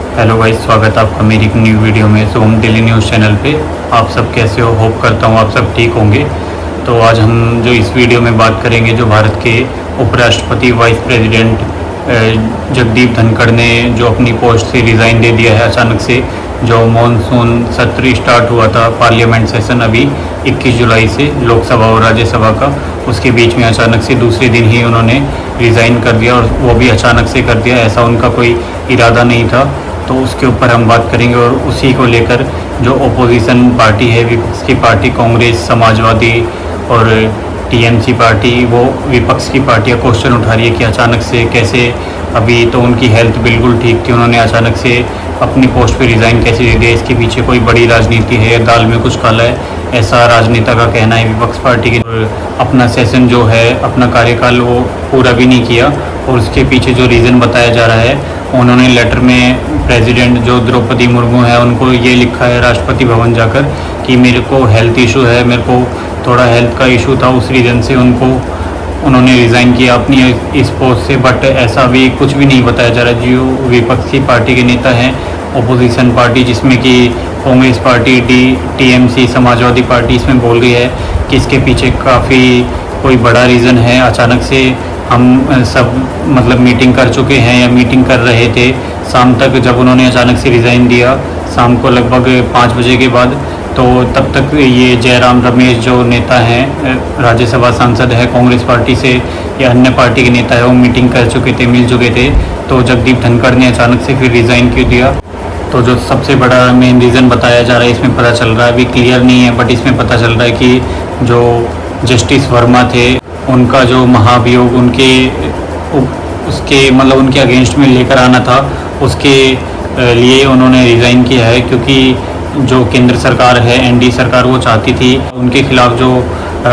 Hello guys, स्वागत है आपका मेरी एक न्यू वीडियो में। सो हम दिल्ली न्यूज़ चैनल पे। आप सब कैसे हो? होप करता हूँ आप सब ठीक होंगे। तो आज हम जो इस वीडियो में बात करेंगे, जो भारत के उपराष्ट्रपति वाइस प्रेसिडेंट जगदीप धनखड़ ने जो अपनी पोस्ट से रिज़ाइन दे दिया है अचानक से। जो मॉनसून सत्र स्टार्ट हुआ था, पार्लियामेंट सेशन अभी 21 जुलाई से लोकसभा और राज्यसभा का, उसके बीच में अचानक से दूसरे दिन ही उन्होंने रिज़ाइन कर दिया, और वो भी अचानक से कर दिया। ऐसा उनका कोई इरादा नहीं था। तो उसके ऊपर हम बात करेंगे, और उसी को लेकर जो ओपोजिशन पार्टी है, विपक्ष की पार्टी कांग्रेस, समाजवादी और टीएमसी पार्टी, वो विपक्ष की पार्टियां क्वेश्चन उठा रही है कि अचानक से कैसे। अभी तो उनकी हेल्थ बिल्कुल ठीक थी, उन्होंने अचानक से अपनी पोस्ट पे रिज़ाइन कैसे दे दिया? इसके पीछे कोई बड़ी राजनीति है, दाल में कुछ काला है, ऐसा राजनेता का कहना है विपक्ष पार्टी के। अपना सेशन जो है, अपना कार्यकाल वो पूरा भी नहीं किया, और उसके पीछे जो रीज़न बताया जा रहा है, उन्होंने लेटर में प्रेसिडेंट जो द्रौपदी मुर्मू है उनको ये लिखा है राष्ट्रपति भवन जाकर कि मेरे को हेल्थ इशू है, मेरे को थोड़ा हेल्थ का इशू था, उस रीज़न से उन्होंने रिज़ाइन किया अपनी इस पोस्ट से। बट ऐसा भी कुछ भी नहीं बताया जा रहा। जो विपक्ष की पार्टी के नेता हैं, ओपोजिशन पार्टी जिसमें कि Congress party, TMC, Samajwadi party, इसमें बोल रही है कि इसके पीछे काफ़ी कोई बड़ा रीज़न है। अचानक से हम सब मतलब मीटिंग कर चुके हैं या मीटिंग कर रहे थे शाम तक, जब उन्होंने अचानक से रिज़ाइन दिया शाम को लगभग 5 बजे के बाद, तो तब तक ये जयराम रमेश जो नेता हैं, राज्यसभा सांसद है कांग्रेस पार्टी से या अन्य पार्टी के नेता है, वो मीटिंग कर चुके थे, मिल चुके थे। तो जगदीप धनखड़ ने अचानक से फिर रिज़ाइन क्यों दिया? तो जो सबसे बड़ा मेन रीज़न बताया जा रहा है, इसमें पता चल रहा है, अभी क्लियर नहीं है, बट इसमें पता चल रहा है कि जो जस्टिस वर्मा थे, उनका जो महाभियोग उसके मतलब उनके अगेंस्ट में लेकर आना था, उसके लिए उन्होंने रिज़ाइन किया है। क्योंकि जो केंद्र सरकार है, एनडीए सरकार, वो चाहती थी उनके खिलाफ जो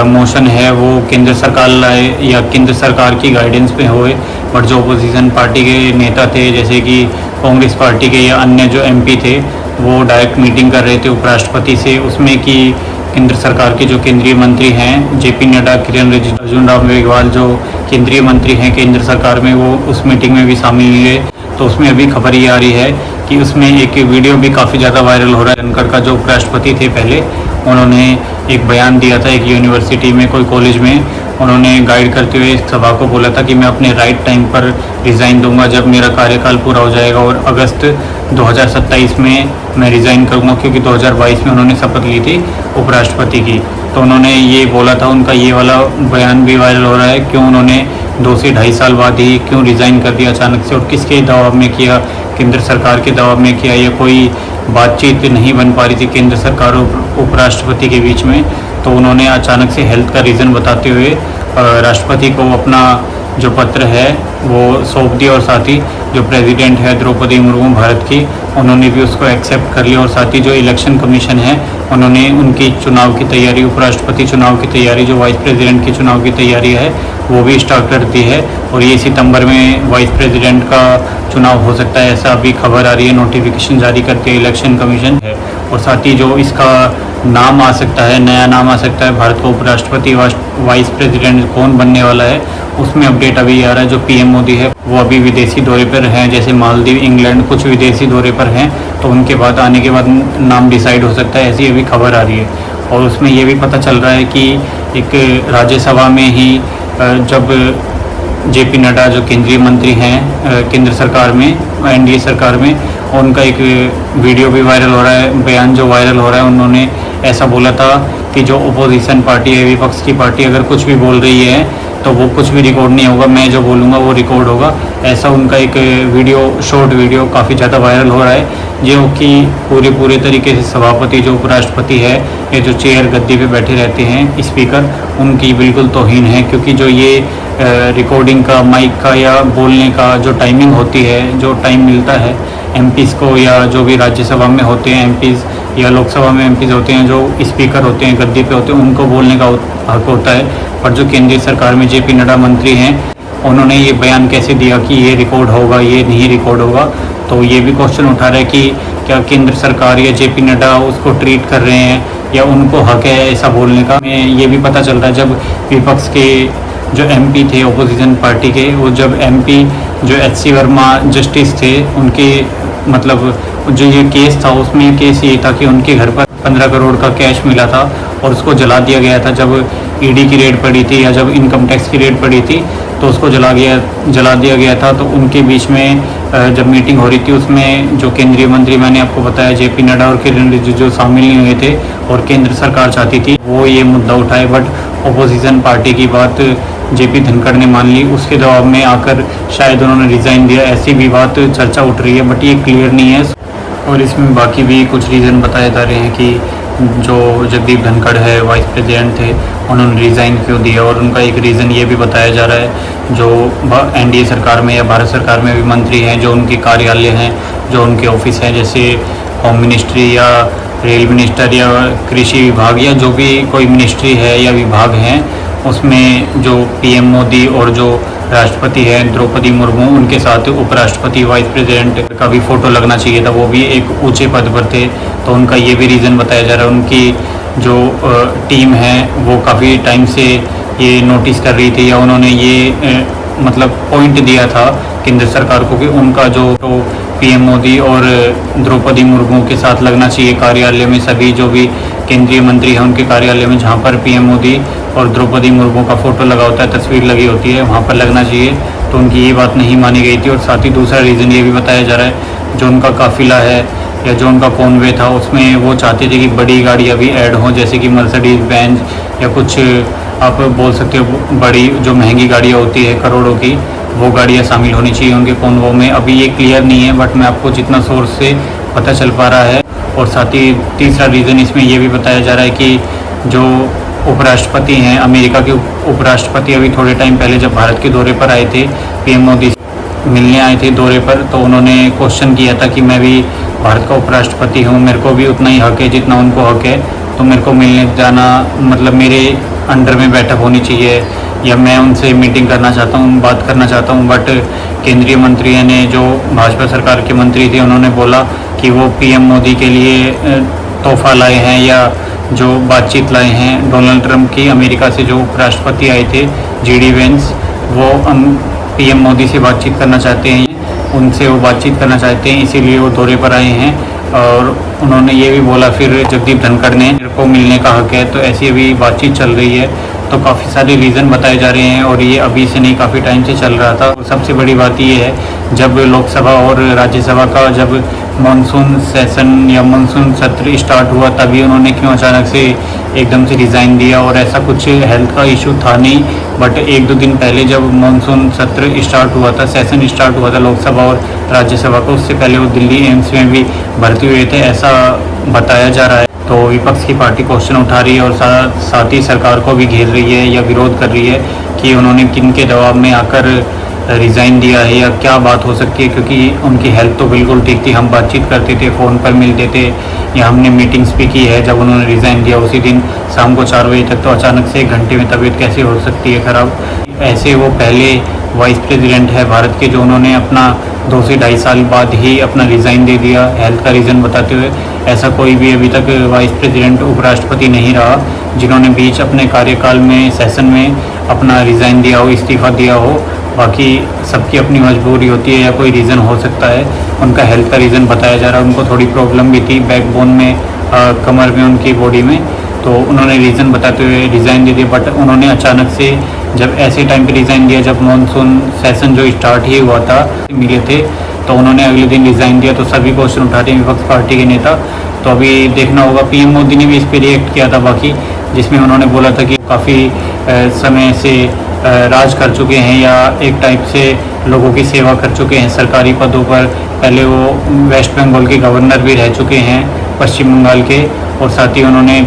मोशन है वो केंद्र सरकार लाए या केंद्र सरकार की गाइडेंस पे होए। बट जो अपोजिशन पार्टी के नेता थे, जैसे कि कांग्रेस पार्टी के या अन्य जो एमपी थे, वो डायरेक्ट मीटिंग कर रहे थे उपराष्ट्रपति से, उसमें कि केंद्र सरकार के जो केंद्रीय मंत्री हैं, जेपी नड्डा, किरण रिजिजू, अर्जुन राम मेघवाल, जो केंद्रीय मंत्री हैं केंद्र सरकार में, वो उस मीटिंग में भी शामिल हुए। तो उसमें अभी खबर ये आ रही है कि उसमें एक वीडियो भी काफ़ी ज़्यादा वायरल हो रहा है। धनखड़ का जो उपराष्ट्रपति थे पहले, उन्होंने एक बयान दिया था एक यूनिवर्सिटी में, कोई कॉलेज में, उन्होंने गाइड करते हुए इस सभा को बोला था कि मैं अपने राइट टाइम पर रिज़ाइन दूंगा, जब मेरा कार्यकाल पूरा हो जाएगा, और अगस्त 2027 में मैं रिज़ाइन करूंगा। क्योंकि 2022 में उन्होंने शपथ ली थी उपराष्ट्रपति की, तो उन्होंने ये बोला था। उनका ये वाला बयान भी वायरल हो रहा है, क्यों उन्होंने 2 से ढाई साल बाद ही क्यों रिज़ाइन कर दिया अचानक से, और किसके दबाव में किया? केंद्र सरकार के दबाव में किया, या कोई बातचीत नहीं बन पा रही थी केंद्र सरकार और उपराष्ट्रपति के बीच में? तो उन्होंने अचानक से हेल्थ का रीज़न बताते हुए राष्ट्रपति को अपना जो पत्र है वो सौंप दिया, और साथ ही जो प्रेसिडेंट है द्रौपदी मुर्मू भारत की, उन्होंने भी उसको एक्सेप्ट कर लिया। और साथ ही जो इलेक्शन कमीशन है, उन्होंने उनकी चुनाव की तैयारी, उपराष्ट्रपति चुनाव की तैयारी, जो वाइस प्रेसिडेंट की चुनाव की तैयारी है, वो भी स्टार्ट कर दी है। और ये सितंबर में वाइस प्रेसिडेंट का चुनाव हो सकता है, ऐसा अभी खबर आ रही है। नोटिफिकेशन जारी करती है इलेक्शन कमीशन है। और साथ ही जो इसका नाम आ सकता है, नया नाम आ सकता है, भारत का उपराष्ट्रपति वाइस प्रेसिडेंट कौन बनने वाला है, उसमें अपडेट अभी आ रहा है। जो पीएम मोदी है वो अभी विदेशी दौरे पर हैं, जैसे मालदीव, इंग्लैंड, कुछ विदेशी दौरे पर हैं, तो उनके बाद आने के बाद नाम डिसाइड हो सकता है, ऐसी अभी खबर आ रही है। और उसमें ये भी पता चल रहा है कि एक राज्यसभा में ही जब जेपी नड्डा जो केंद्रीय मंत्री हैं केंद्र सरकार में, एनडीए सरकार में, उनका एक वीडियो भी वायरल हो रहा है, बयान जो वायरल हो रहा है। उन्होंने ऐसा बोला था कि जो अपोजिशन पार्टी है, विपक्ष की पार्टी, अगर कुछ भी बोल रही है तो वो कुछ भी रिकॉर्ड नहीं होगा, मैं जो बोलूँगा वो रिकॉर्ड होगा। ऐसा उनका एक वीडियो, शॉर्ट वीडियो काफ़ी ज़्यादा वायरल हो रहा है, जो कि पूरे तरीके से सभापति जो उपराष्ट्रपति है, ये जो चेयर गद्दी पे बैठे रहते हैं स्पीकर, उनकी बिल्कुल तौहीन है। क्योंकि जो ये रिकॉर्डिंग का, माइक का या बोलने का जो टाइमिंग होती है, जो टाइम मिलता है एमपीज़ को, या जो भी राज्यसभा में होते हैं एमपीज़ या लोकसभा में एमपीज़ होते हैं, जो स्पीकर होते हैं, गद्दी पे होते हैं, उनको बोलने का हक होता है। पर जो केंद्रीय सरकार में जेपी नड्डा मंत्री हैं, उन्होंने ये बयान कैसे दिया कि ये रिकॉर्ड होगा, ये नहीं रिकॉर्ड होगा? तो ये भी क्वेश्चन उठा रहा है कि क्या केंद्र सरकार या जेपी नड्डा उसको ट्रीट कर रहे हैं, या उनको हक है ऐसा बोलने का? ये भी पता चल रहा है, जब विपक्ष के जो एमपी थे ओपोजिशन पार्टी के, वो जब एमपी जो एचसी वर्मा जस्टिस थे, उनके मतलब जो ये केस था उसमें केस ये था कि उनके घर पर 15 करोड़ का कैश मिला था और उसको जला दिया गया था। जब ईडी की रेड पड़ी थी या जब इनकम टैक्स की रेड पड़ी थी तो उसको जला दिया गया था। तो उनके बीच में जब मीटिंग हो रही थी उसमें जो केंद्रीय मंत्री मैंने आपको बताया जेपी नड्डा और किरण रिजिजू शामिल नहीं हुए थे और केंद्र सरकार चाहती थी वो ये मुद्दा उठाए, बट अपोजिशन पार्टी की बात जेपी धनखड़ ने मान ली। उसके दबाव में आकर शायद उन्होंने रिज़ाइन दिया, ऐसी भी बात चर्चा उठ रही है, बट ये क्लियर नहीं है। और इसमें बाकी भी कुछ रीज़न बताए जा रहे हैं कि जो जगदीप धनखड़ है वाइस प्रेसिडेंट थे उन्होंने रिज़ाइन क्यों दिया, और उनका एक रीज़न ये भी बताया जा रहा है जो एनडीए सरकार में या भारत सरकार में भी मंत्री हैं, जो उनके कार्यालय हैं, जो उनके ऑफिस हैं, जैसे होम मिनिस्ट्री या रेल मिनिस्टर या कृषि विभाग या जो भी कोई मिनिस्ट्री है या विभाग हैं, उसमें जो पीएम मोदी और जो राष्ट्रपति है द्रौपदी मुर्मू उनके साथ उपराष्ट्रपति वाइस प्रेसिडेंट का भी फ़ोटो लगना चाहिए था, वो भी एक ऊंचे पद पर थे। तो उनका ये भी रीज़न बताया जा रहा है। उनकी जो टीम है वो काफ़ी टाइम से ये नोटिस कर रही थी या उन्होंने ये मतलब पॉइंट दिया था केंद्र सरकार को कि उनका जो पीएम मोदी और द्रौपदी मुर्मू के साथ लगना चाहिए कार्यालय में। सभी जो भी केंद्रीय मंत्री हैं उनके कार्यालय में जहाँ पर पीएम मोदी और द्रौपदी मुर्मू का फ़ोटो लगा होता है, तस्वीर लगी होती है, वहाँ पर लगना चाहिए। तो उनकी ये बात नहीं मानी गई थी। और साथ ही दूसरा रीज़न ये भी बताया जा रहा है जो उनका काफ़िला है या जो उनका कॉन्वे था उसमें वो चाहते थे कि बड़ी गाड़ियाँ भी ऐड हों, जैसे कि मर्सिडीज़ बेंज या कुछ आप बोल सकते हो बड़ी जो महंगी गाड़ियाँ होती है करोड़ों की, वो गाड़ियाँ शामिल होनी चाहिए उनके कॉन्वो में। अभी ये क्लियर नहीं है, बट मैं आपको जितना सोर्स से पता चल पा रहा है। और साथ ही तीसरा रीज़न इसमें ये भी बताया जा रहा है कि जो उपराष्ट्रपति हैं, अमेरिका के उपराष्ट्रपति अभी थोड़े टाइम पहले जब भारत के दौरे पर आए थे, पीएम मोदी मिलने आए थे दौरे पर, तो उन्होंने क्वेश्चन किया था कि मैं भी भारत का उपराष्ट्रपति हूँ, मेरे को भी उतना ही हक है जितना उनको हक है, तो मेरे को मिलने जाना मतलब मेरे अंडर में बैठक होनी चाहिए या मैं उनसे मीटिंग करना चाहता हूँ, बात करना चाहता हूँ। बट केंद्रीय मंत्री ने जो भाजपा सरकार के मंत्री थे उन्होंने बोला कि वो पीएम मोदी के लिए तोहफा लाए हैं या जो बातचीत लाए हैं डोनाल्ड ट्रंप की। अमेरिका से जो उपराष्ट्रपति आए थे जीडी वेंस, वो पीएम मोदी से बातचीत करना चाहते हैं, उनसे वो बातचीत करना चाहते हैं, इसीलिए वो दौरे पर आए हैं। और उन्होंने ये भी बोला फिर जगदीप धनखड़ ने मेरे को मिलने का हक है, तो ऐसी अभी बातचीत चल रही है। तो काफ़ी सारे रीज़न बताए जा रहे हैं और ये अभी से नहीं काफ़ी टाइम से चल रहा था। और सबसे बड़ी बात ये है जब लोकसभा और राज्यसभा का जब मानसून सेशन या मानसून सत्र स्टार्ट हुआ तभी उन्होंने क्यों अचानक से एकदम से रिज़ाइन दिया, और ऐसा कुछ हेल्थ का इशू था नहीं। बट एक दो दिन पहले जब मानसून सत्र स्टार्ट हुआ था, सेशन स्टार्ट हुआ था लोकसभा और राज्यसभा का, उससे पहले वो दिल्ली एम्स में भी भर्ती हुए थे, ऐसा बताया जा रहा है। तो विपक्ष की पार्टी क्वेश्चन उठा रही है और साथ ही सरकार को भी घेर रही है या विरोध कर रही है कि उन्होंने किन के दबाव में आकर रिज़ाइन दिया है या क्या बात हो सकती है, क्योंकि उनकी हेल्थ तो बिल्कुल ठीक थी, हम बातचीत करते थे, फ़ोन पर मिलते थे या हमने मीटिंग्स भी की है। जब उन्होंने रिज़ाइन दिया उसी दिन शाम को 4 बजे तक, तो अचानक से 1 घंटे में तबीयत कैसे हो सकती है ख़राब। ऐसे वो पहले वाइस प्रेसिडेंट है भारत के जो उन्होंने अपना 2 से ढाई साल बाद ही अपना रिज़ाइन दे दिया हेल्थ का रीज़न बताते हुए। ऐसा कोई भी अभी तक वाइस प्रेसिडेंट उपराष्ट्रपति नहीं रहा जिन्होंने बीच अपने कार्यकाल में सेशन में अपना रिज़ाइन दिया हो, इस्तीफ़ा दिया हो। बाकी सबकी अपनी मजबूरी होती है या कोई रीज़न हो सकता है। उनका हेल्थ का रीज़न बताया जा रहा है, उनको थोड़ी प्रॉब्लम भी थी बैकबोन में, कमर में, उनकी बॉडी में, तो उन्होंने रीज़न बताते हुए रिज़ाइन दे दिया। बट उन्होंने अचानक से जब ऐसे टाइम पे रिज़ाइन दिया जब मानसून सेशन जो स्टार्ट ही हुआ था मिले थे, तो उन्होंने अगले दिन रिज़ाइन दिया। तो सभी क्वेश्चन उठाते हैं विपक्ष पार्टी के नेता। तो अभी देखना होगा, पीएम मोदी ने भी इस पर रिएक्ट किया था बाकी, जिसमें उन्होंने बोला था कि काफ़ी समय से राज कर चुके हैं या एक टाइप से लोगों की सेवा कर चुके हैं सरकारी पदों पर। पहले वो वेस्ट बंगाल के गवर्नर भी रह चुके हैं पश्चिम बंगाल के, और साथ ही उन्होंने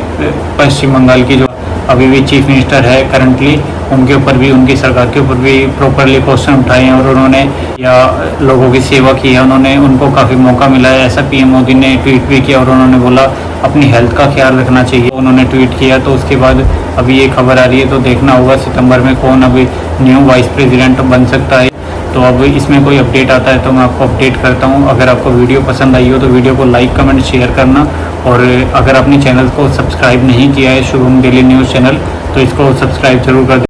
पश्चिम बंगाल की जो अभी भी चीफ मिनिस्टर है करंटली, उनके ऊपर भी, उनकी सरकार के ऊपर भी प्रॉपरली क्वेश्चन उठाए हैं और उन्होंने या लोगों की सेवा की है, उन्होंने उनको काफ़ी मौका मिला है। ऐसा पीएम मोदी ने ट्वीट भी किया और उन्होंने बोला अपनी हेल्थ का ख्याल रखना चाहिए, उन्होंने ट्वीट किया। तो उसके बाद अभी ये खबर आ रही है, तो देखना होगा सितंबर में कौन अभी न्यू वाइस प्रेसिडेंट बन सकता है। तो अब इसमें कोई अपडेट आता है तो मैं आपको अपडेट करता हूँ। अगर आपको वीडियो पसंद आई हो तो वीडियो को लाइक, कमेंट, शेयर करना, और अगर अपने चैनल को सब्सक्राइब नहीं किया है शुभम डेली न्यूज़ चैनल, तो इसको सब्सक्राइब जरूर कर